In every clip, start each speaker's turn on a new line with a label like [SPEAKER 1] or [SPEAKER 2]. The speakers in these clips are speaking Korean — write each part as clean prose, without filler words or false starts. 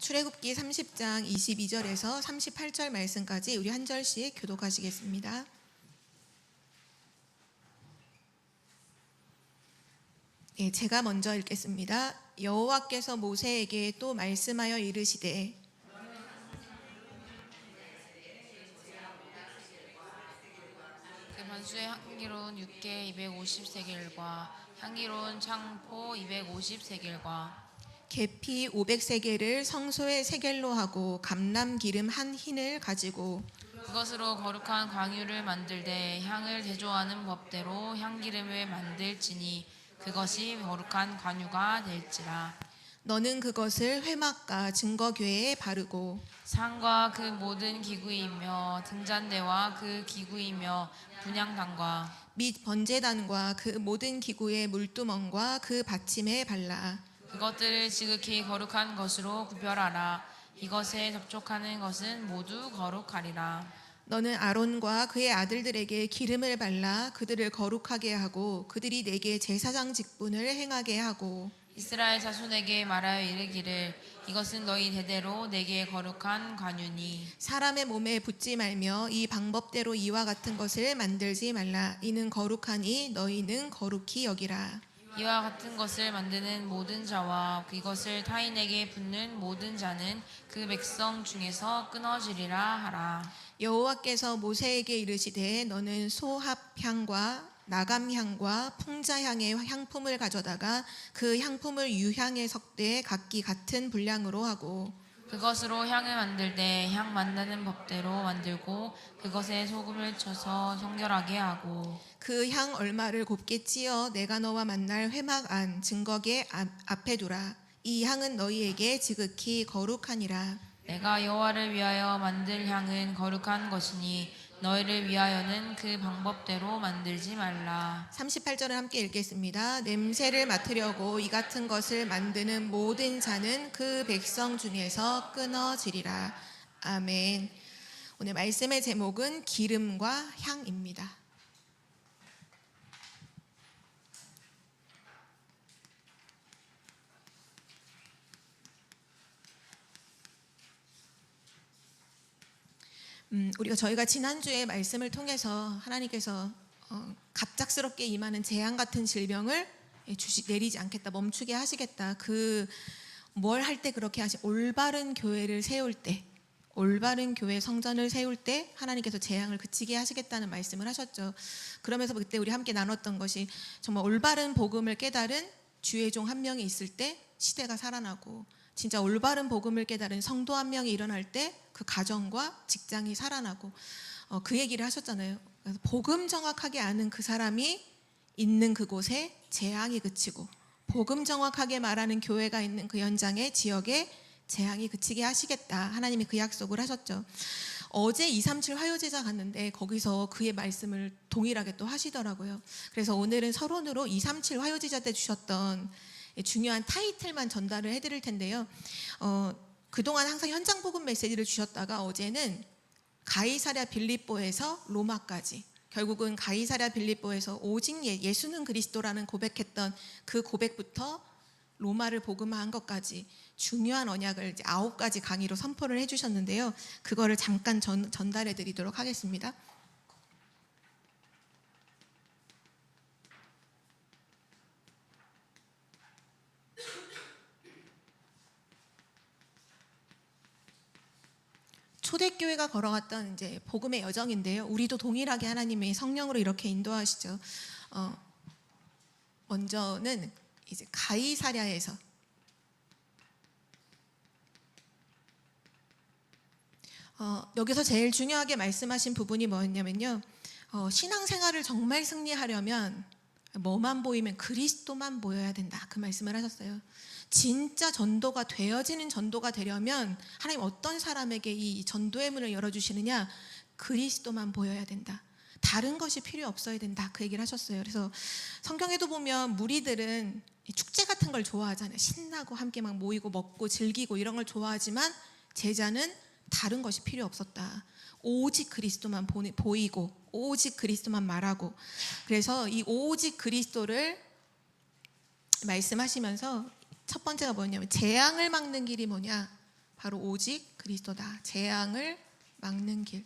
[SPEAKER 1] 출애굽기 30장 22절에서 38절 말씀까지 우리 한 절씩 교독하시겠습니다. 제가 먼저 읽겠습니다. 여호와께서 모세에게 또 말씀하여 이르시되
[SPEAKER 2] 그 반수의 향기로운 육개 250세겔과 향기로운 창포 250세겔과
[SPEAKER 1] 계피 500세겔을 성소의 세겔로 하고 감람 기름 한 흰을 가지고
[SPEAKER 2] 그것으로 거룩한 광유를 만들되 향을 대조하는 법대로 향기름을 만들지니 그것이 거룩한 관유가 될지라.
[SPEAKER 1] 너는 그것을 회막과 증거궤에 바르고
[SPEAKER 2] 상과 그 모든 기구이며 등잔대와 그 기구이며 분향단과
[SPEAKER 1] 및 번제단과 그 모든 기구의 물두멍과 그 받침에 발라
[SPEAKER 2] 그것들을 지극히 거룩한 것으로 구별하라. 이것에 접촉하는 것은 모두 거룩하리라.
[SPEAKER 1] 너는 아론과 그의 아들들에게 기름을 발라 그들을 거룩하게 하고 그들이 내게 제사장 직분을 행하게 하고
[SPEAKER 2] 이스라엘 자손에게 말하여 이르기를 이것은 너희 대대로 내게 거룩한 관유니
[SPEAKER 1] 사람의 몸에 붓지 말며 이 방법대로 이와 같은 것을 만들지 말라. 이는 거룩하니 너희는 거룩히 여기라.
[SPEAKER 2] 이와 같은 것을 만드는 모든 자와 이것을 타인에게 붓는 모든 자는 그 백성 중에서 끊어지리라 하라.
[SPEAKER 1] 여호와께서 모세에게 이르시되 너는 소합향과 나감향과 풍자향의 향품을 가져다가 그 향품을 유향의 석대에 각기 같은 분량으로 하고
[SPEAKER 2] 그것으로 향을 만들 때 향 만드는 법대로 만들고 그것에 소금을 쳐서 성결하게 하고
[SPEAKER 1] 그 향 얼마를 곱게 찌어 내가 너와 만날 회막 안 증거궤 앞에 두라. 이 향은 너희에게 지극히 거룩하니라.
[SPEAKER 2] 내가 여호와를 위하여 만들 향은 거룩한 것이니 너희를 위하여는 그 방법대로 만들지 말라.
[SPEAKER 1] 38절을 함께 읽겠습니다. 냄새를 맡으려고 이 같은 것을 만드는 모든 자는 그 백성 중에서 끊어지리라. 아멘. 오늘 말씀의 제목은 기름과 향입니다. 저희가 지난주에 말씀을 통해서 하나님께서 갑작스럽게 임하는 재앙 같은 질병을 내리지 않겠다, 멈추게 하시겠다. 그 뭘 할 때 그렇게 올바른 교회를 세울 때, 올바른 교회 성전을 세울 때 하나님께서 재앙을 그치게 하시겠다는 말씀을 하셨죠. 그러면서 그때 우리 함께 나눴던 것이 정말 올바른 복음을 깨달은 주의 종 한 명이 있을 때 시대가 살아나고 진짜 올바른 복음을 깨달은 성도 한 명이 일어날 때 그 가정과 직장이 살아나고 그 얘기를 하셨잖아요. 그래서 복음 정확하게 아는 그 사람이 있는 그곳에 재앙이 그치고 복음 정확하게 말하는 교회가 있는 그 현장에 지역에 재앙이 그치게 하시겠다. 하나님이 그 약속을 하셨죠. 어제 237 화요제자 갔는데 거기서 그의 말씀을 동일하게 또 하시더라고요. 그래서 오늘은 서론으로 237 화요제자 때 주셨던 중요한 타이틀만 전달을 해드릴 텐데요. 그동안 항상 현장 복음 메시지를 주셨다가 어제는 가이사랴 빌립보에서 로마까지 결국은 가이사랴 빌립보에서 오직 예수는 그리스도라는 고백했던 그 고백부터 로마를 복음화한 것까지 중요한 언약을 이제 9가지 강의로 선포를 해주셨는데요. 그거를 잠깐 전달해 드리도록 하겠습니다. 초대교회가 걸어갔던 이제 복음의 여정인데요. 우리도 동일하게 하나님의 성령으로 이렇게 인도하시죠. 먼저는 이제 가이사랴에서 여기서 제일 중요하게 말씀하신 부분이 뭐였냐면요. 신앙생활을 정말 승리하려면 뭐만 보이면 그리스도만 보여야 된다. 그 말씀을 하셨어요. 진짜 전도가 되어지는 전도가 되려면 하나님 어떤 사람에게 이 전도의 문을 열어주시느냐? 그리스도만 보여야 된다. 다른 것이 필요 없어야 된다. 그 얘기를 하셨어요. 그래서 성경에도 보면 무리들은 축제 같은 걸 좋아하잖아요. 신나고 함께 막 모이고 먹고 즐기고 이런 걸 좋아하지만 제자는 다른 것이 필요 없었다. 오직 그리스도만 보이고 오직 그리스도만 말하고 그래서 이 오직 그리스도를 말씀하시면서 첫 번째가 뭐냐면 재앙을 막는 길이 뭐냐? 바로 오직 그리스도다. 재앙을 막는 길.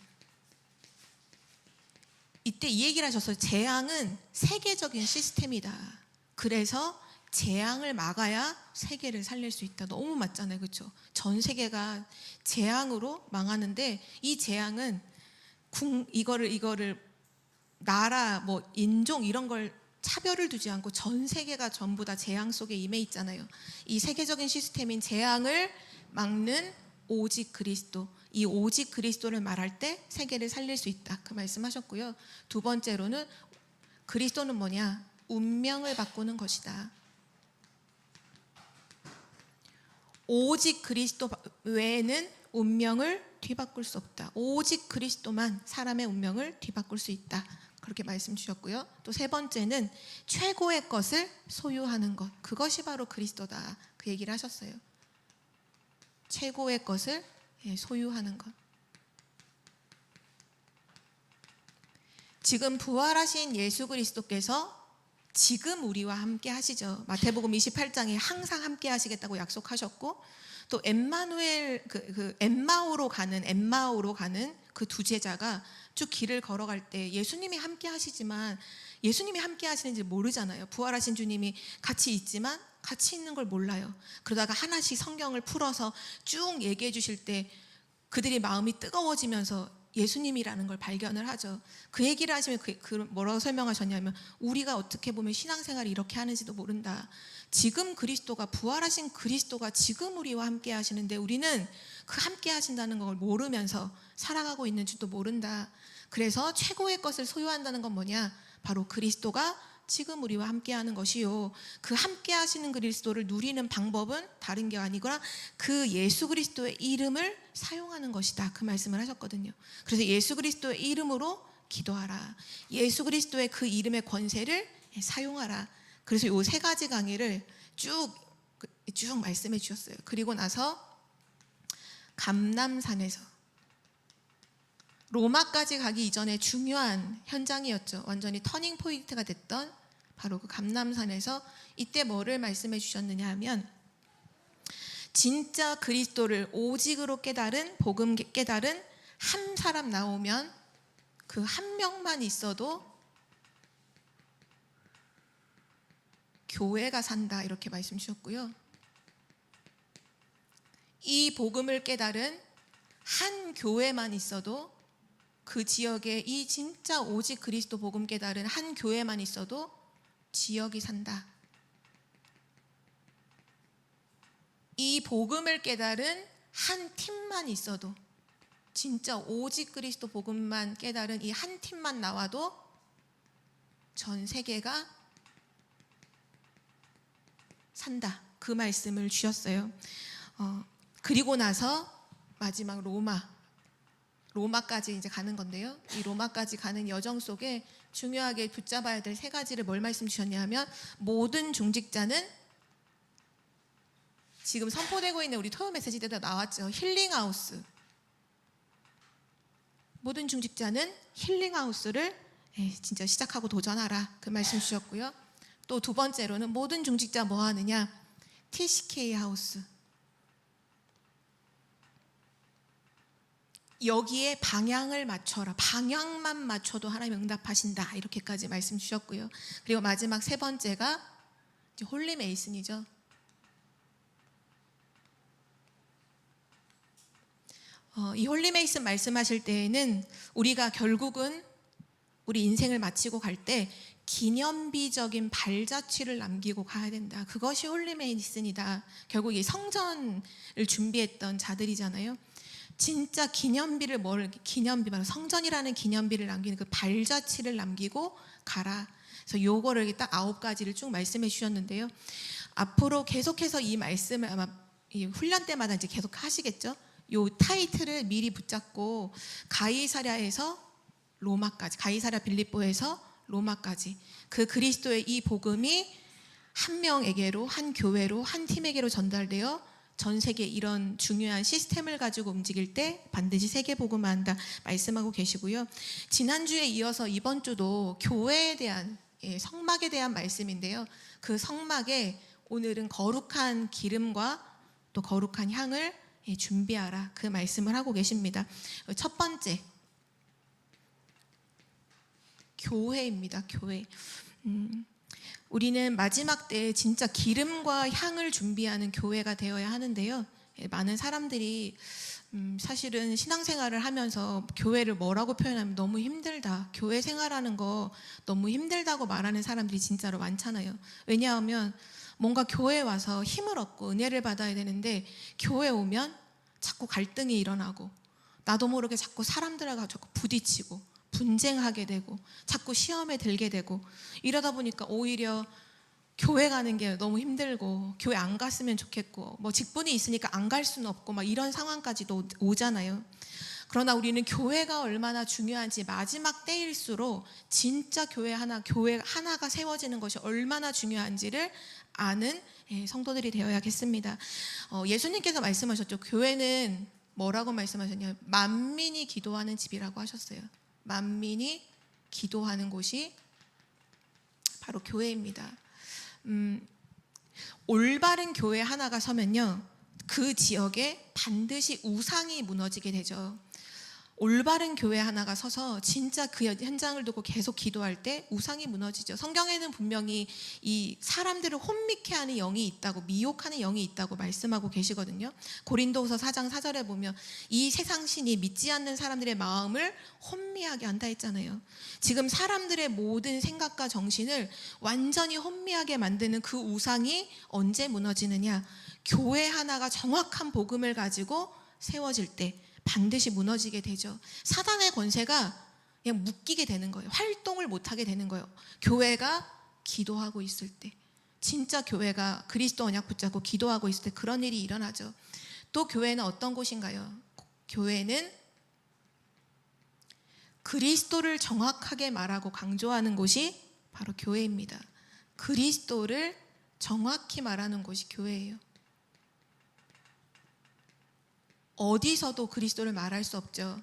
[SPEAKER 1] 이때 이 얘기를 하셨어요. 재앙은 세계적인 시스템이다. 그래서 재앙을 막아야 세계를 살릴 수 있다. 너무 맞잖아요. 그렇죠? 전 세계가 재앙으로 망하는데 이 재앙은 이거를 나라 뭐 인종 이런 걸 차별을 두지 않고 전 세계가 전부 다 재앙 속에 임해 있잖아요. 이 세계적인 시스템인 재앙을 막는 오직 그리스도. 이 오직 그리스도를 말할 때 세계를 살릴 수 있다. 그 말씀하셨고요. 두 번째로는 그리스도는 뭐냐? 운명을 바꾸는 것이다. 오직 그리스도 외에는 운명을 뒤바꿀 수 없다. 오직 그리스도만 사람의 운명을 뒤바꿀 수 있다. 그렇게 말씀 주셨고요. 또 세 번째는 최고의 것을 소유하는 것. 그것이 바로 그리스도다. 그 얘기를 하셨어요. 최고의 것을 소유하는 것. 지금 부활하신 예수 그리스도께서 지금 우리와 함께 하시죠. 마태복음 28장에 항상 함께 하시겠다고 약속하셨고, 또 엠마누엘 엠마오로 가는 그 두 제자가 쭉 길을 걸어갈 때 예수님이 함께 하시지만 예수님이 함께 하시는지 모르잖아요. 부활하신 주님이 같이 있지만 같이 있는 걸 몰라요. 그러다가 하나씩 성경을 풀어서 쭉 얘기해 주실 때 그들이 마음이 뜨거워지면서 예수님이라는 걸 발견을 하죠. 그 얘기를 하시면 뭐라고 설명하셨냐면 우리가 어떻게 보면 신앙생활을 이렇게 하는지도 모른다. 지금 그리스도가 부활하신 그리스도가 지금 우리와 함께 하시는데 우리는 그 함께 하신다는 걸 모르면서 살아가고 있는 줄도 모른다. 그래서 최고의 것을 소유한다는 건 뭐냐? 바로 그리스도가 지금 우리와 함께하는 것이요. 그 함께하시는 그리스도를 누리는 방법은 다른 게 아니거나 그 예수 그리스도의 이름을 사용하는 것이다. 그 말씀을 하셨거든요. 그래서 예수 그리스도의 이름으로 기도하라. 예수 그리스도의 그 이름의 권세를 사용하라. 그래서 이 세 가지 강의를 쭉 말씀해 주셨어요. 그리고 나서 감람산에서 로마까지 가기 이전에 중요한 현장이었죠. 완전히 터닝 포인트가 됐던 바로 그 감람산에서 이때 뭐를 말씀해 주셨느냐 하면 진짜 그리스도를 오직으로 깨달은 복음 깨달은 한 사람 나오면 그 한 명만 있어도 교회가 산다 이렇게 말씀 주셨고요. 이 복음을 깨달은 한 교회만 있어도 그 지역에 이 진짜 오직 그리스도 복음 깨달은 한 교회만 있어도 지역이 산다. 이 복음을 깨달은 한 팀만 있어도 진짜 오직 그리스도 복음만 깨달은 이 한 팀만 나와도 전 세계가 산다. 그 말씀을 주셨어요. 그리고 나서 마지막 로마까지 이제 가는 건데요. 이 로마까지 가는 여정 속에 중요하게 붙잡아야 될 세 가지를 뭘 말씀 주셨냐 하면 모든 중직자는 지금 선포되고 있는 우리 토요 메시지 때도 나왔죠. 힐링하우스. 모든 중직자는 힐링하우스를 진짜 시작하고 도전하라. 그 말씀 주셨고요. 또 두 번째로는 모든 중직자 뭐 하느냐? TCK 하우스. 여기에 방향을 맞춰라. 방향만 맞춰도 하나님 응답하신다. 이렇게까지 말씀 주셨고요. 그리고 마지막 세 번째가 이제 홀리 메이슨이죠. 이 홀리 메이슨 말씀하실 때에는 우리가 결국은 우리 인생을 마치고 갈 때 기념비적인 발자취를 남기고 가야 된다. 그것이 홀리 메이슨이다. 결국 이 성전을 준비했던 자들이잖아요. 진짜 기념비를 바로 성전이라는 기념비를 남기는 그 발자취를 남기고 가라. 그래서 요거를 딱 9가지를 쭉 말씀해 주셨는데요. 앞으로 계속해서 이 말씀을 아마 이 훈련 때마다 이제 계속 하시겠죠. 요 타이틀을 미리 붙잡고 가이사랴에서 로마까지, 가이사랴 빌립보에서 로마까지 그 그리스도의 이 복음이 한 명에게로, 한 교회로, 한 팀에게로 전달되어 전 세계 이런 중요한 시스템을 가지고 움직일 때 반드시 세계 복음화 한다 말씀하고 계시고요. 지난주에 이어서 이번 주도 교회에 대한 성막에 대한 말씀인데요. 그 성막에 오늘은 거룩한 기름과 또 거룩한 향을 준비하라, 그 말씀을 하고 계십니다. 첫 번째, 교회입니다. 교회. 우리는 마지막 때에 진짜 기름과 향을 준비하는 교회가 되어야 하는데요. 많은 사람들이 사실은 신앙생활을 하면서 교회를 뭐라고 표현하면 너무 힘들다, 교회 생활하는 거 너무 힘들다고 말하는 사람들이 진짜로 많잖아요. 왜냐하면 뭔가 교회에 와서 힘을 얻고 은혜를 받아야 되는데 교회 오면 자꾸 갈등이 일어나고 나도 모르게 자꾸 사람들하고 자꾸 부딪히고 분쟁하게 되고 자꾸 시험에 들게 되고 이러다 보니까 오히려 교회 가는 게 너무 힘들고 교회 안 갔으면 좋겠고 뭐 직분이 있으니까 안 갈 수는 없고 막 이런 상황까지도 오잖아요. 그러나 우리는 교회가 얼마나 중요한지 마지막 때일수록 진짜 교회 하나가 세워지는 것이 얼마나 중요한지를 아는 성도들이 되어야겠습니다. 예수님께서 말씀하셨죠. 교회는 뭐라고 말씀하셨냐면 만민이 기도하는 집이라고 하셨어요. 만민이 기도하는 곳이 바로 교회입니다. 올바른 교회 하나가 서면요, 그 지역에 반드시 우상이 무너지게 되죠. 올바른 교회 하나가 서서 진짜 그 현장을 두고 계속 기도할 때 우상이 무너지죠. 성경에는 분명히 이 사람들을 혼미케 하는 영이 있다고, 미혹하는 영이 있다고 말씀하고 계시거든요. 고린도후서 4장 4절에 보면 이 세상 신이 믿지 않는 사람들의 마음을 혼미하게 한다 했잖아요. 지금 사람들의 모든 생각과 정신을 완전히 혼미하게 만드는 그 우상이 언제 무너지느냐? 교회 하나가 정확한 복음을 가지고 세워질 때 반드시 무너지게 되죠. 사단의 권세가 그냥 묶이게 되는 거예요. 활동을 못하게 되는 거예요. 교회가 기도하고 있을 때, 진짜 교회가 그리스도 언약 붙잡고 기도하고 있을 때 그런 일이 일어나죠. 또 교회는 어떤 곳인가요? 교회는 그리스도를 정확하게 말하고 강조하는 곳이 바로 교회입니다. 그리스도를 정확히 말하는 곳이 교회예요. 어디서도 그리스도를 말할 수 없죠.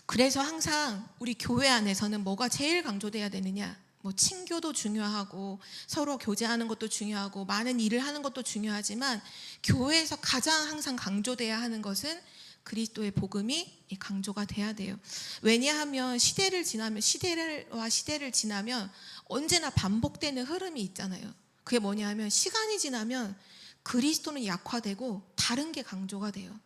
[SPEAKER 1] 그래서 항상 우리 교회 안에서는 뭐가 제일 강조돼야 되느냐? 뭐 친교도 중요하고 서로 교제하는 것도 중요하고 많은 일을 하는 것도 중요하지만 교회에서 가장 항상 강조돼야 하는 것은 그리스도의 복음이 강조가 돼야 돼요. 왜냐하면 시대를 지나면 언제나 반복되는 흐름이 있잖아요. 그게 뭐냐면 시간이 지나면 그리스도는 약화되고 다른 게 강조가 돼요.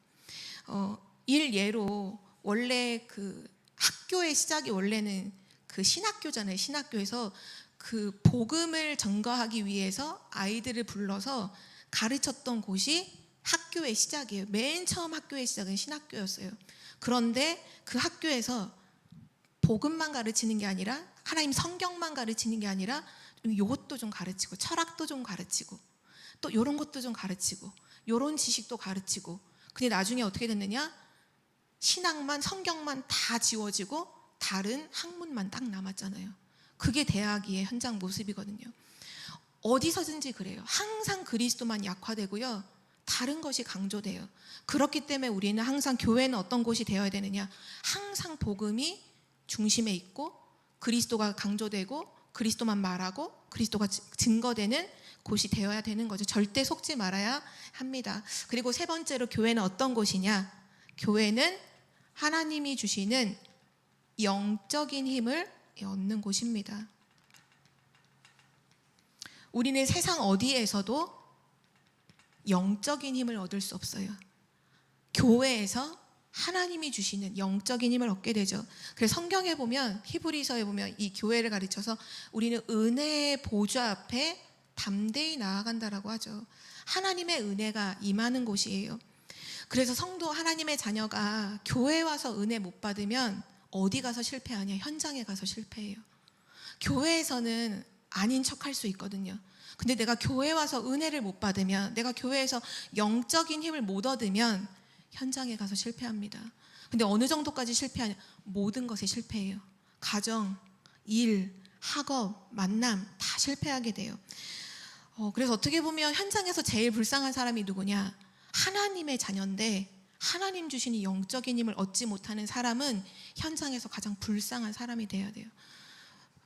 [SPEAKER 1] 일예로 원래 그 학교의 시작이 원래는 그 신학교잖아요. 신학교에서 그 복음을 전가하기 위해서 아이들을 불러서 가르쳤던 곳이 학교의 시작이에요. 맨 처음 학교의 시작은 신학교였어요. 그런데 그 학교에서 복음만 가르치는 게 아니라 하나님 성경만 가르치는 게 아니라 이것도 좀 가르치고 철학도 좀 가르치고 또 이런 것도 좀 가르치고 이런 지식도 가르치고, 근데 나중에 어떻게 됐느냐? 신학만 성경만 다 지워지고 다른 학문만 딱 남았잖아요. 그게 대학의 현장 모습이거든요. 어디서든지 그래요. 항상 그리스도만 약화되고요, 다른 것이 강조돼요. 그렇기 때문에 우리는 항상 교회는 어떤 곳이 되어야 되느냐? 항상 복음이 중심에 있고 그리스도가 강조되고 그리스도만 말하고 그리스도가 증거되는 곳이 되어야 되는 거죠. 절대 속지 말아야 합니다. 그리고 세 번째로 교회는 어떤 곳이냐? 교회는 하나님이 주시는 영적인 힘을 얻는 곳입니다. 우리는 세상 어디에서도 영적인 힘을 얻을 수 없어요. 교회에서 하나님이 주시는 영적인 힘을 얻게 되죠. 그래서 성경에 보면, 히브리서에 보면 이 교회를 가르쳐서 우리는 은혜의 보좌 앞에 담대히 나아간다라고 하죠. 하나님의 은혜가 임하는 곳이에요. 그래서 성도 하나님의 자녀가 교회에 와서 은혜 못 받으면 어디 가서 실패하냐? 현장에 가서 실패해요. 교회에서는 아닌 척할 수 있거든요. 근데 내가 교회에 와서 은혜를 못 받으면, 내가 교회에서 영적인 힘을 못 얻으면 현장에 가서 실패합니다. 근데 어느 정도까지 실패하냐? 모든 것에 실패해요. 가정, 일, 학업, 만남 다 실패하게 돼요. 그래서 어떻게 보면 현장에서 제일 불쌍한 사람이 누구냐? 하나님의 자녀인데 하나님 주시는 영적인 힘을 얻지 못하는 사람은 현장에서 가장 불쌍한 사람이 돼야 돼요.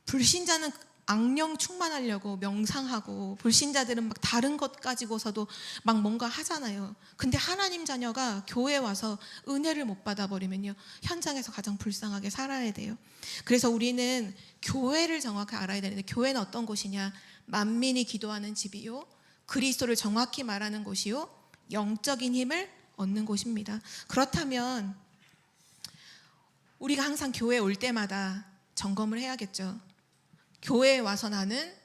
[SPEAKER 1] 불신자는 악령 충만하려고 명상하고, 불신자들은 막 다른 것 가지고서도 막 뭔가 하잖아요. 근데 하나님 자녀가 교회에 와서 은혜를 못 받아버리면요, 현장에서 가장 불쌍하게 살아야 돼요. 그래서 우리는 교회를 정확히 알아야 되는데, 교회는 어떤 곳이냐? 만민이 기도하는 집이요, 그리스도를 정확히 말하는 곳이요, 영적인 힘을 얻는 곳입니다. 그렇다면 우리가 항상 교회에 올 때마다 점검을 해야겠죠. 교회에 와서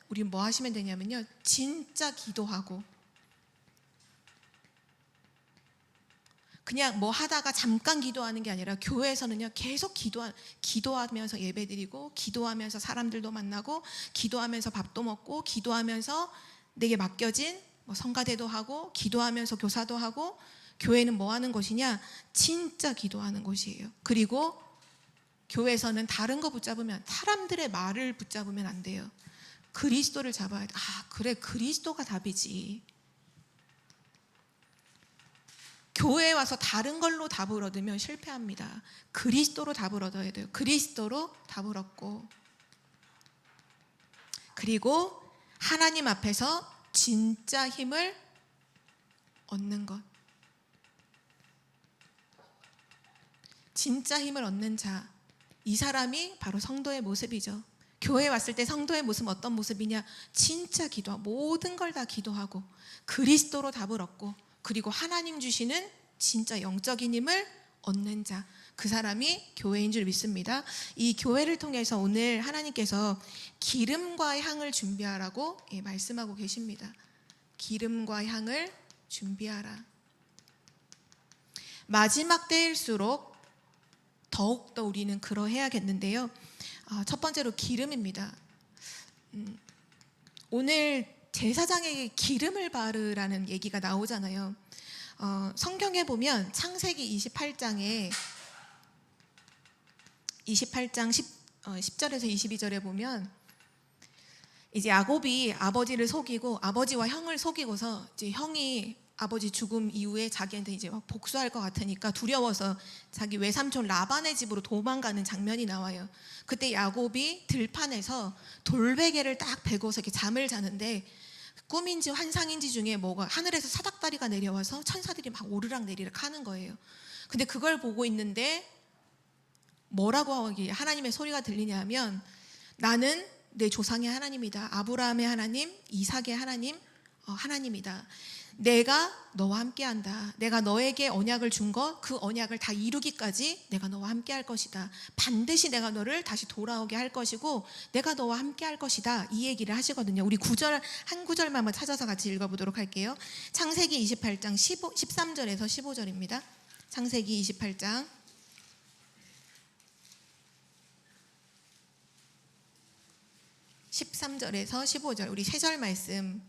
[SPEAKER 1] 우리 뭐 하시면 되냐면요, 진짜 기도하고, 그냥 뭐 하다가 잠깐 기도하는 게 아니라 교회에서는요 계속 기도하면서 예배드리고, 기도하면서 사람들도 만나고, 기도하면서 밥도 먹고, 기도하면서 내게 맡겨진 뭐 성가대도 하고, 기도하면서 교사도 하고. 교회는 뭐 하는 곳이냐? 진짜 기도하는 곳이에요. 그리고 교회에서는 다른 거 붙잡으면, 사람들의 말을 붙잡으면 안 돼요. 그리스도를 잡아야 돼. 아, 그래, 그리스도가 답이지. 교회에 와서 다른 걸로 답을 얻으면 실패합니다. 그리스도로 답을 얻어야 돼요. 그리스도로 답을 얻고, 그리고 하나님 앞에서 진짜 힘을 얻는 것. 진짜 힘을 얻는 자, 이 사람이 바로 성도의 모습이죠. 교회에 왔을 때 성도의 모습은 어떤 모습이냐? 진짜 기도하고, 모든 걸 다 기도하고, 그리스도로 답을 얻고, 그리고 하나님 주시는 진짜 영적인 힘을 얻는 자, 그 사람이 교회인 줄 믿습니다. 이 교회를 통해서 오늘 하나님께서 기름과 향을 준비하라고 말씀하고 계십니다. 기름과 향을 준비하라. 마지막 때일수록 더욱더 우리는 그러해야겠는데요. 첫 번째로 기름입니다. 오늘 제사장에게 기름을 바르라는 얘기가 나오잖아요. 성경에 보면 창세기 28장 10절에서 22절에 보면, 이제 야곱이 아버지를 속이고, 아버지와 형을 속이고서, 이제 형이 아버지 죽음 이후에 자기한테 이제 막 복수할 것 같으니까 두려워서 자기 외삼촌 라반의 집으로 도망가는 장면이 나와요. 그때 야곱이 들판에서 돌베개를 딱 베고서 이렇게 잠을 자는데, 꿈인지 환상인지 중에 뭐가 하늘에서 사닥다리가 내려와서 천사들이 막 오르락 내리락 하는 거예요. 근데 그걸 보고 있는데 뭐라고 하나님의 소리가 들리냐면, 나는 내 조상의 하나님이다. 아브라함의 하나님, 이삭의 하나님, 하나님이다. 내가 너와 함께한다. 내가 너에게 언약을 준 거, 그 언약을 다 이루기까지 내가 너와 함께할 것이다. 반드시 내가 너를 다시 돌아오게 할 것이고, 내가 너와 함께할 것이다. 이 얘기를 하시거든요. 우리 한 구절만 한번 찾아서 같이 읽어보도록 할게요. 창세기 28장 13절에서 15절입니다. 창세기 28장 13절에서 15절, 우리 세 절 말씀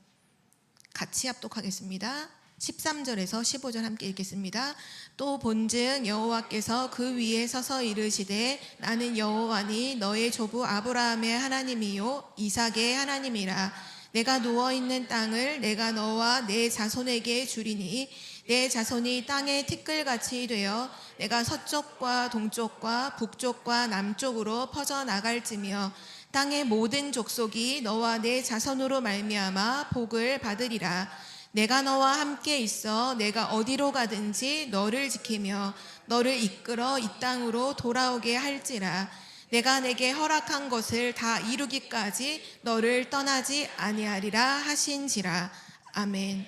[SPEAKER 1] 같이 합독하겠습니다. 13절에서 15절 함께 읽겠습니다. 또 본즉 여호와께서 그 위에 서서 이르시되, 나는 여호와니 너의 조부 아브라함의 하나님이요 이삭의 하나님이라. 내가 누워있는 땅을 내가 너와 내 자손에게 주리니, 내 자손이 땅의 티끌같이 되어 내가 서쪽과 동쪽과 북쪽과 남쪽으로 퍼져나갈지며, 땅의 모든 족속이 너와 내 자손으로 말미암아 복을 받으리라. 내가 너와 함께 있어 내가 어디로 가든지 너를 지키며 너를 이끌어 이 땅으로 돌아오게 할지라. 내가 내게 허락한 것을 다 이루기까지 너를 떠나지 아니하리라 하신지라. 아멘.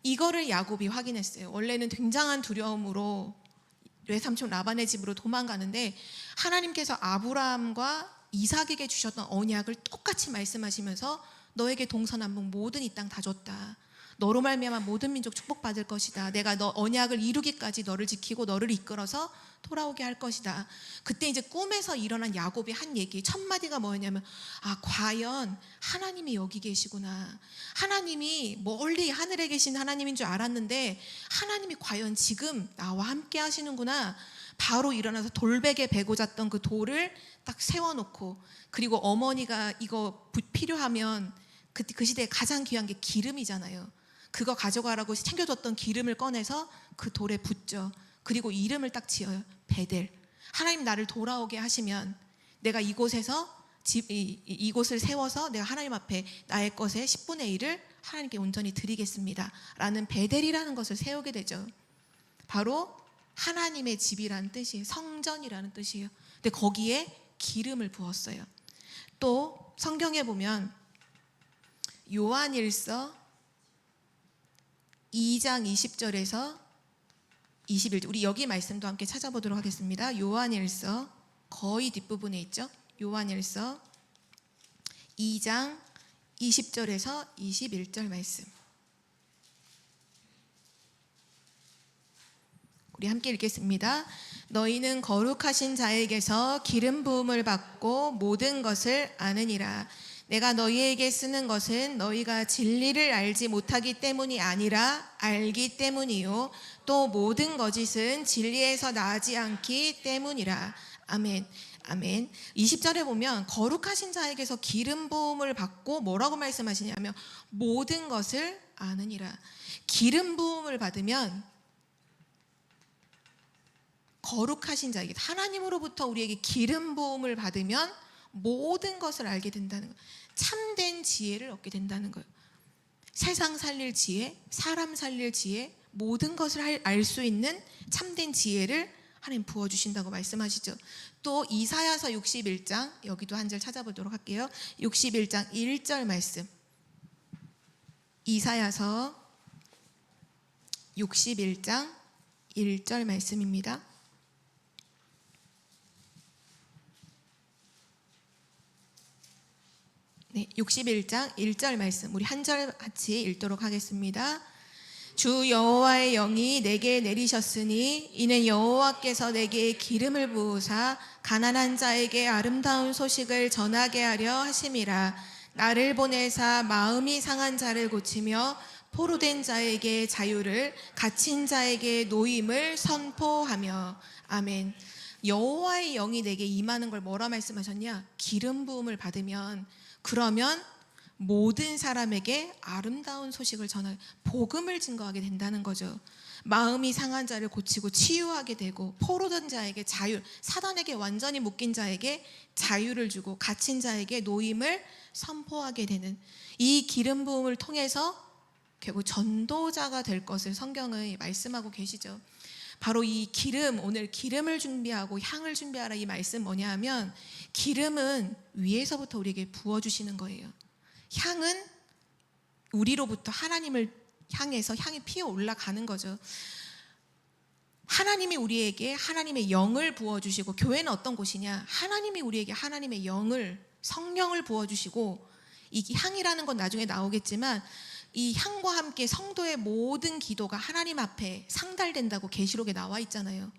[SPEAKER 1] 이거를 야곱이 확인했어요. 원래는 굉장한 두려움으로 외삼촌 라반의 집으로 도망가는데, 하나님께서 아브라함과 이삭에게 주셨던 언약을 똑같이 말씀하시면서, 너에게 동서남북 모든 이 땅 다 줬다. 너로 말미암아 모든 민족 축복받을 것이다. 내가 너 언약을 이루기까지 너를 지키고 너를 이끌어서 돌아오게 할 것이다. 그때 이제 꿈에서 일어난 야곱이 한 얘기 첫 마디가 뭐였냐면, 과연 하나님이 여기 계시구나. 하나님이 멀리 하늘에 계신 하나님인 줄 알았는데 하나님이 과연 지금 나와 함께 하시는구나. 바로 일어나서 돌베개 베고 잤던 그 돌을 딱 세워놓고, 그리고 어머니가 이거 필요하면 그 시대에 가장 귀한 게 기름이잖아요. 그거 가져가라고 챙겨줬던 기름을 꺼내서 그 돌에 붓죠. 그리고 이름을 딱 지어요. 베델. 하나님 나를 돌아오게 하시면 내가 이곳에서 이곳을 세워서 내가 하나님 앞에 나의 것의 10분의 1을 하나님께 온전히 드리겠습니다 라는 베델이라는 것을 세우게 되죠. 바로 하나님의 집이라는 뜻이에요. 성전이라는 뜻이에요. 근데 거기에 기름을 부었어요. 또 성경에 보면 요한일서 2장 20절에서 21절, 우리 여기 말씀도 함께 찾아보도록 하겠습니다. 요한일서 거의 뒷부분에 있죠. 요한일서 2장 20절에서 21절 말씀, 우리 함께 읽겠습니다. 너희는 거룩하신 자에게서 기름 부음을 받고 모든 것을 아느니라. 내가 너희에게 쓰는 것은 너희가 진리를 알지 못하기 때문이 아니라 알기 때문이요 또 모든 거짓은 진리에서 나지 않기 때문이라. 아멘. 아멘. 20절에 보면 거룩하신 자에게서 기름 부음을 받고 뭐라고 말씀하시냐면 모든 것을 아느니라. 기름 부음을 받으면 거룩하신 자에게, 하나님으로부터 우리에게 기름 부음을 받으면 모든 것을 알게 된다는 거예요. 참된 지혜를 얻게 된다는 거예요. 세상 살릴 지혜, 사람 살릴 지혜, 모든 것을 알 수 있는 참된 지혜를 하나님 부어주신다고 말씀하시죠. 또 이사야서 61장, 여기도 한 절 찾아보도록 할게요. 61장 1절 말씀, 이사야서 61장 1절 말씀입니다. 네, 61장 1절 말씀, 우리 한 절 같이 읽도록 하겠습니다. 주 여호와의 영이 내게 내리셨으니 이는 여호와께서 내게 기름을 부으사 가난한 자에게 아름다운 소식을 전하게 하려 하심이라. 나를 보내사 마음이 상한 자를 고치며 포로된 자에게 자유를, 갇힌 자에게 노임을 선포하며. 아멘. 여호와의 영이 내게 임하는 걸 뭐라 말씀하셨냐? 기름 부음을 받으면, 그러면 모든 사람에게 아름다운 소식을 전할, 복음을 증거하게 된다는 거죠. 마음이 상한 자를 고치고 치유하게 되고, 포로된 자에게 자유, 사단에게 완전히 묶인 자에게 자유를 주고, 갇힌 자에게 노임을 선포하게 되는, 이 기름 부음을 통해서 결국 전도자가 될 것을 성경은 말씀하고 계시죠. 바로 이 기름, 오늘 기름을 준비하고 향을 준비하라, 이 말씀 뭐냐 하면 기름은 위에서부터 우리에게 부어주시는 거예요. 향은 우리로부터 하나님을 향해서 향이 피어 올라가는 거죠. 하나님이 우리에게 하나님의 영을 부어주시고, 교회는 어떤 곳이냐? 하나님이 우리에게 하나님의 영을, 성령을 부어주시고, 이 향이라는 건 나중에 나오겠지만 이 향과 함께 성도의 모든 기도가 하나님 앞에 상달된다고 계시록에 나와 있잖아요.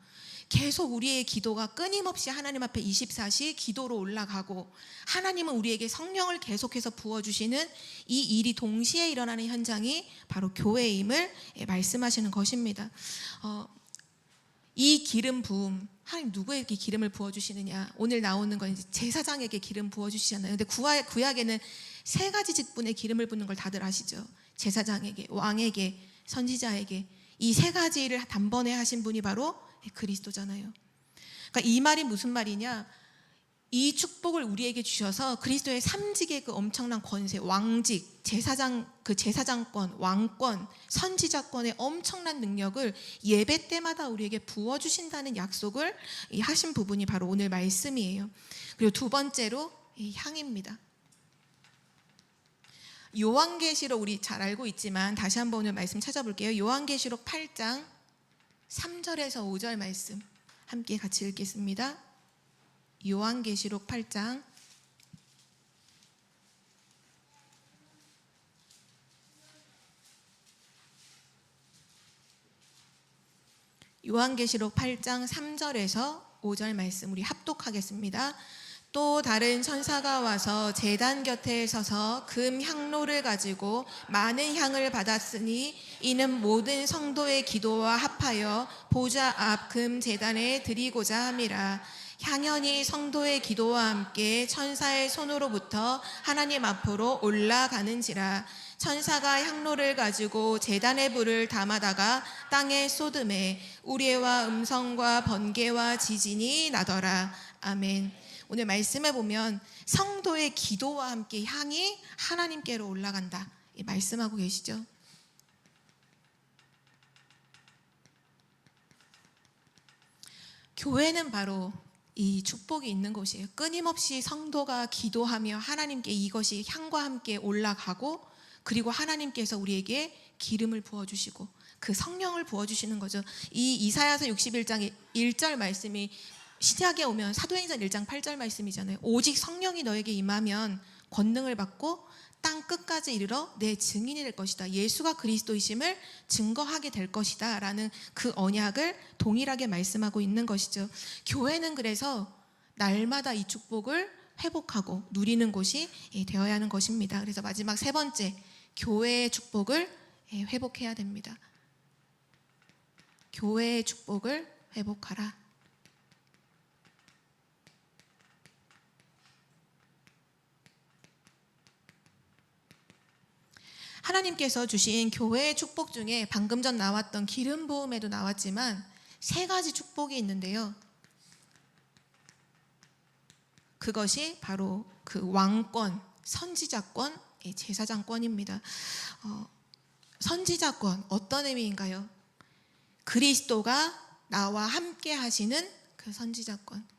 [SPEAKER 1] 계속 우리의 기도가 끊임없이 하나님 앞에 24시 기도로 올라가고, 하나님은 우리에게 성령을 계속해서 부어주시는 이 일이 동시에 일어나는 현장이 바로 교회임을 말씀하시는 것입니다. 이 기름 부음, 하나님 누구에게 기름을 부어주시느냐? 오늘 나오는 건 이제 제사장에게 기름 부어주시잖아요. 근데 구약에는 세 가지 직분에 기름을 붓는 걸 다들 아시죠? 제사장에게, 왕에게, 선지자에게, 이 세 가지를 단번에 하신 분이 바로 그리스도잖아요. 그러니까 이 말이 무슨 말이냐? 이 축복을 우리에게 주셔서 그리스도의 삼직의 그 엄청난 권세, 왕직, 제사장, 그 제사장권, 왕권, 선지자권의 엄청난 능력을 예배 때마다 우리에게 부어주신다는 약속을 하신 부분이 바로 오늘 말씀이에요. 그리고 두 번째로 이 향입니다. 요한계시록, 우리 잘 알고 있지만 다시 한번 오늘 말씀 찾아볼게요. 요한계시록 8장 3절에서 5절 말씀 함께 같이 읽겠습니다. 요한계시록 8장 요한계시록 8장 3절에서 5절 말씀 우리 합독하겠습니다. 또 다른 천사가 와서 제단 곁에 서서 금 향로를 가지고 많은 향을 받았으니 이는 모든 성도의 기도와 합하여 보좌 앞 금 제단에 드리고자 함이라. 향연이 성도의 기도와 함께 천사의 손으로부터 하나님 앞으로 올라가는지라. 천사가 향로를 가지고 제단의 불을 담아다가 땅에 쏟음에 우레와 음성과 번개와 지진이 나더라. 아멘. 오늘 말씀에 보면 성도의 기도와 함께 향이 하나님께로 올라간다, 이 말씀하고 계시죠. 교회는 바로 이 축복이 있는 곳이에요. 끊임없이 성도가 기도하며 하나님께 이것이 향과 함께 올라가고, 그리고 하나님께서 우리에게 기름을 부어주시고 그 성령을 부어주시는 거죠. 이 이사야서 61장 1절 말씀이 신약에 오면 사도행전 1장 8절 말씀이잖아요. 오직 성령이 너에게 임하면 권능을 받고 땅 끝까지 이르러 내 증인이 될 것이다. 예수가 그리스도이심을 증거하게 될 것이다 라는 그 언약을 동일하게 말씀하고 있는 것이죠. 교회는 그래서 날마다 이 축복을 회복하고 누리는 곳이 되어야 하는 것입니다. 그래서 마지막 세 번째, 교회의 축복을 회복해야 됩니다. 교회의 축복을 회복하라. 하나님께서 주신 교회의 축복 중에 방금 전 나왔던 기름 부음에도 나왔지만 세 가지 축복이 있는데요. 그것이 바로 그 왕권, 선지자권, 제사장권입니다. 선지자권 어떤 의미인가요? 그리스도가 나와 함께 하시는 그 선지자권.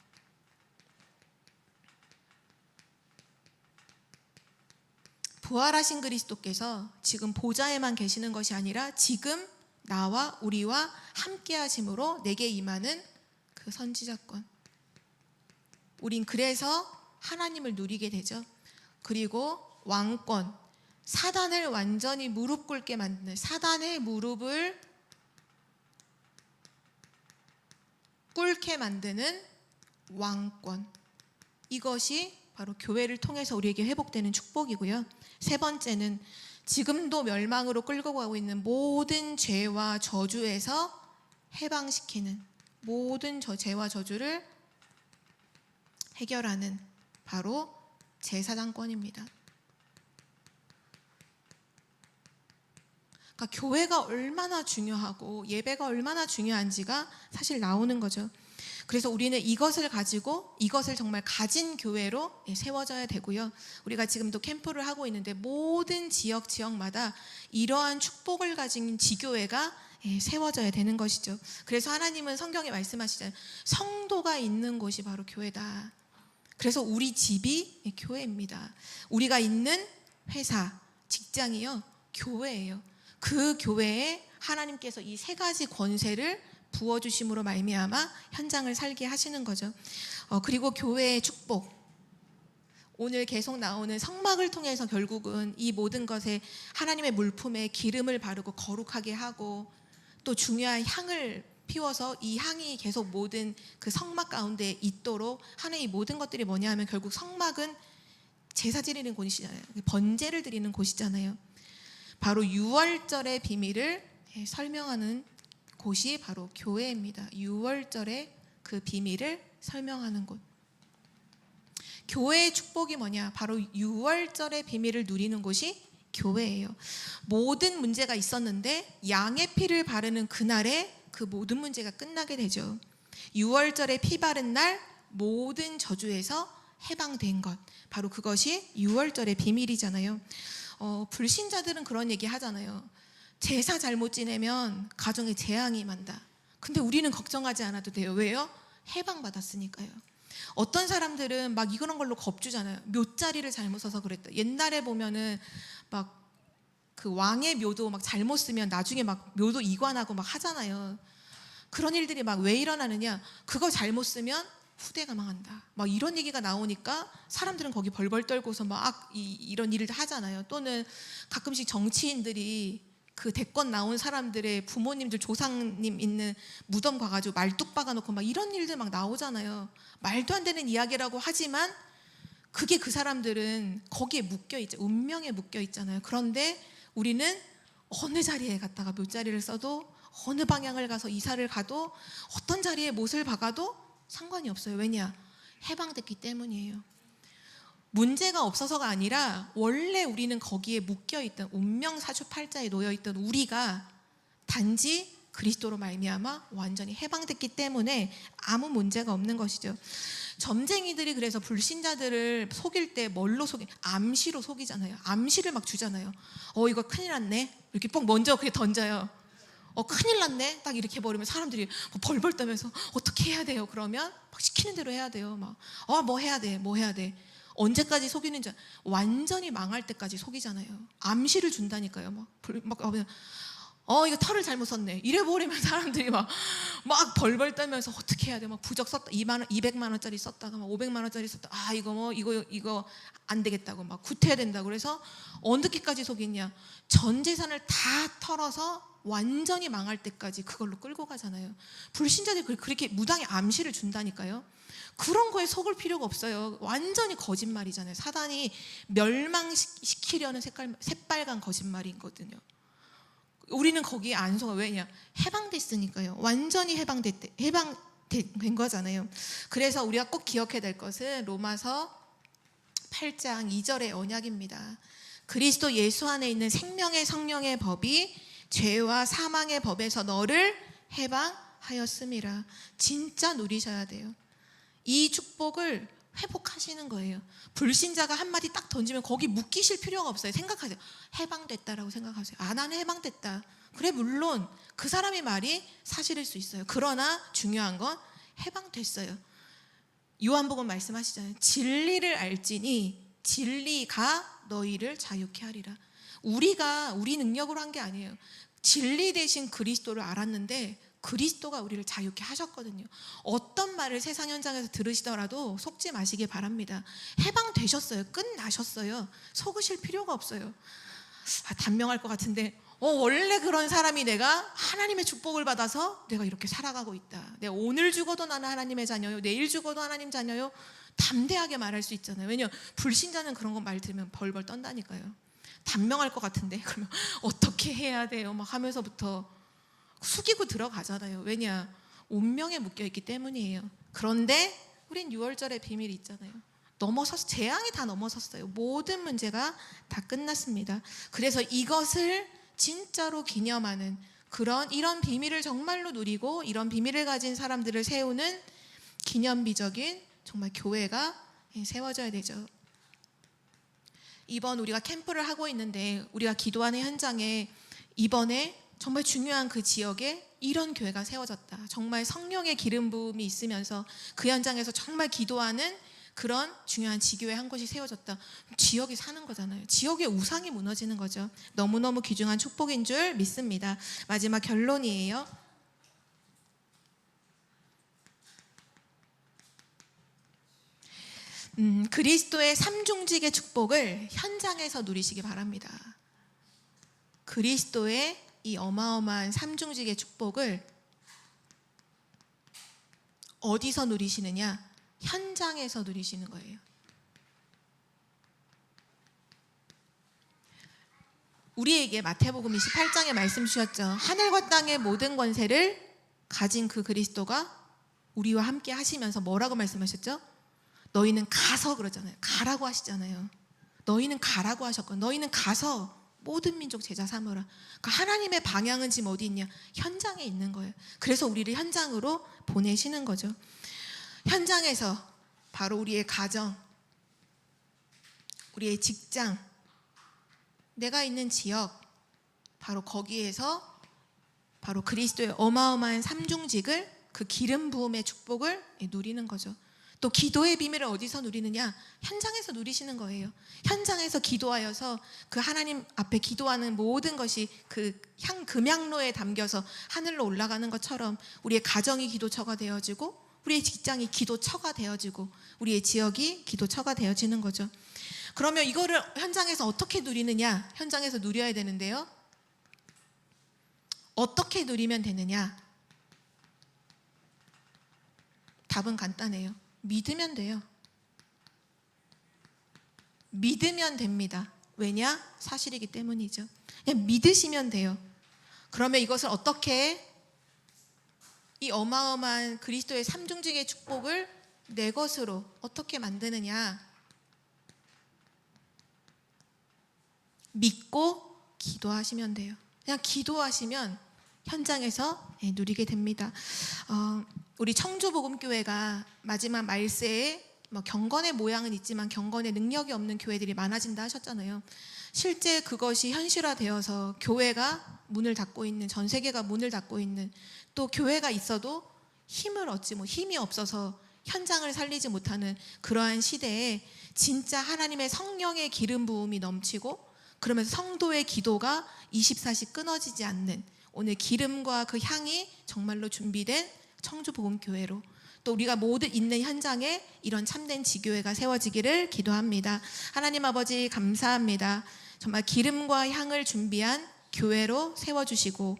[SPEAKER 1] 부활하신 그리스도께서 지금 보좌에만 계시는 것이 아니라 지금 나와 우리와 함께 하심으로 내게 임하는 그 선지자권. 우린 그래서 하나님을 누리게 되죠. 그리고 왕권, 사단을 완전히 무릎 꿇게 만드는, 사단의 무릎을 꿇게 만드는 왕권. 이것이 바로 교회를 통해서 우리에게 회복되는 축복이고요. 세 번째는 지금도 멸망으로 끌고 가고 있는 모든 죄와 저주에서 해방시키는, 모든 죄와 저주를 해결하는 바로 제사장권입니다. 그러니까 교회가 얼마나 중요하고 예배가 얼마나 중요한지가 사실 나오는 거죠. 그래서 우리는 이것을 가지고, 이것을 정말 가진 교회로 세워져야 되고요. 우리가 지금도 캠프를 하고 있는데 모든 지역마다 이러한 축복을 가진 지교회가 세워져야 되는 것이죠. 그래서 하나님은 성경에 말씀하시잖아요. 성도가 있는 곳이 바로 교회다. 그래서 우리 집이 교회입니다. 우리가 있는 회사, 직장이요, 교회예요. 그 교회에 하나님께서 이 세 가지 권세를 부어주심으로 말미암아 현장을 살게 하시는 거죠. 그리고 교회의 축복, 오늘 계속 나오는 성막을 통해서 결국은 이 모든 것에 하나님의 물품에 기름을 바르고 거룩하게 하고, 또 중요한 향을 피워서 이 향이 계속 모든 그 성막 가운데 있도록 하는 이 모든 것들이 뭐냐 하면, 결국 성막은 제사 드리는 곳이잖아요. 번제를 드리는 곳이잖아요. 바로 유월절의 비밀을 설명하는 곳이 바로 교회입니다. 유월절의 그 비밀을 설명하는 곳. 교회의 축복이 뭐냐? 바로 유월절의 비밀을 누리는 곳이 교회예요. 모든 문제가 있었는데 양의 피를 바르는 그날에 그 모든 문제가 끝나게 되죠. 유월절에 피 바른 날 모든 저주에서 해방된 것, 바로 그것이 유월절의 비밀이잖아요. 불신자들은 그런 얘기 하잖아요. 제사 잘못 지내면 가정에 재앙이 임한다. 근데 우리는 걱정하지 않아도 돼요. 왜요? 해방받았으니까요. 어떤 사람들은 막 이런 걸로 겁주잖아요. 묘자리를 잘못 써서 그랬다. 옛날에 보면은 막 그 왕의 묘도 막 잘못 쓰면 나중에 막 묘도 이관하고 막 하잖아요. 그런 일들이 막 왜 일어나느냐? 그거 잘못 쓰면 후대가 망한다. 막 이런 얘기가 나오니까 사람들은 거기 벌벌 떨고서 막 이런 일을 하잖아요. 또는 가끔씩 정치인들이 그 대권 나온 사람들의 부모님들, 조상님 있는 무덤 가가지고 말뚝 박아놓고 막 이런 일들 막 나오잖아요. 말도 안 되는 이야기라고 하지만 그게 그 사람들은 거기에 묶여있죠. 운명에 묶여있잖아요. 그런데 우리는 어느 자리에 갔다가 묘자리를 써도, 어느 방향을 가서 이사를 가도, 어떤 자리에 못을 박아도 상관이 없어요. 왜냐? 해방됐기 때문이에요. 문제가 없어서가 아니라 원래 우리는 거기에 묶여있던 운명사주팔자에 놓여있던 우리가 단지 그리스도로 말미암아 완전히 해방됐기 때문에 아무 문제가 없는 것이죠. 점쟁이들이 그래서 불신자들을 속일 때 뭘로 암시로 속이잖아요. 암시를 막 주잖아요. 이거 큰일 났네. 이렇게 뻥 먼저 그렇게 던져요. 큰일 났네. 딱 이렇게 해버리면 사람들이 벌벌 떠면서 어떻게 해야 돼요? 그러면 막 시키는 대로 해야 돼요. 뭐 해야 돼? 뭐 해야 돼? 언제까지 속이는지 완전히 망할 때까지 속이잖아요. 암시를 준다니까요. 이거 털을 잘못 썼네. 이래 버리면 사람들이 막 벌벌 떨면서 어떻게 해야 돼? 막 부적 썼다. 200만 원짜리 썼다가 막 500만 원짜리 썼다. 이거 안 되겠다고 막 구태야 된다고. 그래서 어느게까지 속이냐? 전 재산을 다 털어서 완전히 망할 때까지 그걸로 끌고 가잖아요. 불신자들이 그렇게 무당의 암시를 준다니까요. 그런 거에 속을 필요가 없어요. 완전히 거짓말이잖아요. 사단이 멸망시키려는 새빨간 거짓말이거든요. 우리는 거기에 안 속아. 왜냐? 해방됐으니까요. 완전히 해방된 거잖아요. 그래서 우리가 꼭 기억해야 될 것은 로마서 8장 2절의 언약입니다. 그리스도 예수 안에 있는 생명의 성령의 법이 죄와 사망의 법에서 너를 해방하였음이라. 진짜 누리셔야 돼요. 이 축복을 회복하시는 거예요. 불신자가 한마디 딱 던지면 거기 묶이실 필요가 없어요. 생각하세요. 해방됐다라고 생각하세요. 나는 해방됐다. 그래, 물론 그 사람의 말이 사실일 수 있어요. 그러나 중요한 건 해방됐어요. 요한복음 말씀하시잖아요. 진리를 알지니 진리가 너희를 자유케 하리라. 우리 능력으로 한 게 아니에요. 진리 대신 그리스도를 알았는데 그리스도가 우리를 자유케 하셨거든요. 어떤 말을 세상 현장에서 들으시더라도 속지 마시기 바랍니다. 해방되셨어요. 끝나셨어요. 속으실 필요가 없어요. 단명할 것 같은데 원래 그런 사람이 내가 하나님의 축복을 받아서 내가 이렇게 살아가고 있다. 내가 오늘 죽어도 나는 하나님의 자녀요. 내일 죽어도 하나님 자녀요. 담대하게 말할 수 있잖아요. 왜냐하면 불신자는 그런 거 말 들으면 벌벌 떤다니까요. 단명할 것 같은데 그러면 어떻게 해야 돼요? 막 하면서부터 숙이고 들어가잖아요. 왜냐? 운명에 묶여있기 때문이에요. 그런데 우린 6월절의 비밀이 있잖아요. 재앙이 다 넘어섰어요. 모든 문제가 다 끝났습니다. 그래서 이것을 진짜로 기념하는 이런 비밀을 정말로 누리고 이런 비밀을 가진 사람들을 세우는 기념비적인 정말 교회가 세워져야 되죠. 이번 우리가 캠프를 하고 있는데 우리가 기도하는 현장에 이번에 정말 중요한 그 지역에 이런 교회가 세워졌다. 정말 성령의 기름 부음이 있으면서 그 현장에서 정말 기도하는 그런 중요한 지교회 한 곳이 세워졌다. 지역이 사는 거잖아요. 지역의 우상이 무너지는 거죠. 너무너무 귀중한 축복인 줄 믿습니다. 마지막 결론이에요. 그리스도의 삼중직의 축복을 현장에서 누리시기 바랍니다. 그리스도의 이 어마어마한 삼중직의 축복을 어디서 누리시느냐? 현장에서 누리시는 거예요. 우리에게 마태복음 28장에 말씀 주셨죠. 하늘과 땅의 모든 권세를 가진 그 그리스도가 우리와 함께 하시면서 뭐라고 말씀하셨죠? 너희는 가서 그러잖아요. 가라고 하시잖아요. 너희는 가라고 하셨거든요. 너희는 가서 모든 민족 제자 삼으라. 그러니까 하나님의 방향은 지금 어디 있냐? 현장에 있는 거예요. 그래서 우리를 현장으로 보내시는 거죠. 현장에서 바로 우리의 가정, 우리의 직장, 내가 있는 지역, 바로 거기에서 바로 그리스도의 어마어마한 삼중직을 그 기름 부음의 축복을 누리는 거죠. 또 기도의 비밀을 어디서 누리느냐? 현장에서 누리시는 거예요. 현장에서 기도하여서 그 하나님 앞에 기도하는 모든 것이 그 금양로에 담겨서 하늘로 올라가는 것처럼 우리의 가정이 기도처가 되어지고 우리의 직장이 기도처가 되어지고 우리의 지역이 기도처가 되어지는 거죠. 그러면 이거를 현장에서 어떻게 누리느냐? 현장에서 누려야 되는데요. 어떻게 누리면 되느냐? 답은 간단해요. 믿으면 돼요. 믿으면 됩니다. 왜냐? 사실이기 때문이죠. 그냥 믿으시면 돼요. 그러면 이것을 어떻게 이 어마어마한 그리스도의 삼중직의 축복을 내 것으로 어떻게 만드느냐? 믿고 기도하시면 돼요. 그냥 기도하시면 현장에서 누리게 됩니다. 우리 청주복음교회가 마지막 말세에 경건의 모양은 있지만 경건의 능력이 없는 교회들이 많아진다 하셨잖아요. 실제 그것이 현실화되어서 교회가 문을 닫고 있는, 전 세계가 문을 닫고 있는, 또 교회가 있어도 힘이 없어서 현장을 살리지 못하는 그러한 시대에 진짜 하나님의 성령의 기름 부음이 넘치고, 그러면서 성도의 기도가 24시 끊어지지 않는, 오늘 기름과 그 향이 정말로 준비된 청주복음교회로, 또 우리가 모두 있는 현장에 이런 참된 지교회가 세워지기를 기도합니다. 하나님 아버지 감사합니다. 정말 기름과 향을 준비한 교회로 세워주시고,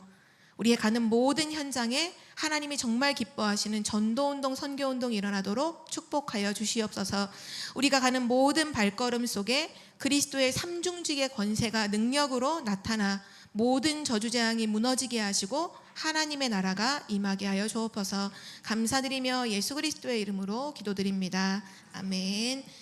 [SPEAKER 1] 우리의 가는 모든 현장에 하나님이 정말 기뻐하시는 전도운동, 선교운동이 일어나도록 축복하여 주시옵소서. 우리가 가는 모든 발걸음 속에 그리스도의 삼중직의 권세가 능력으로 나타나 모든 저주재앙이 무너지게 하시고 하나님의 나라가 임하게 하여 주옵소서. 감사드리며 예수 그리스도의 이름으로 기도드립니다. 아멘.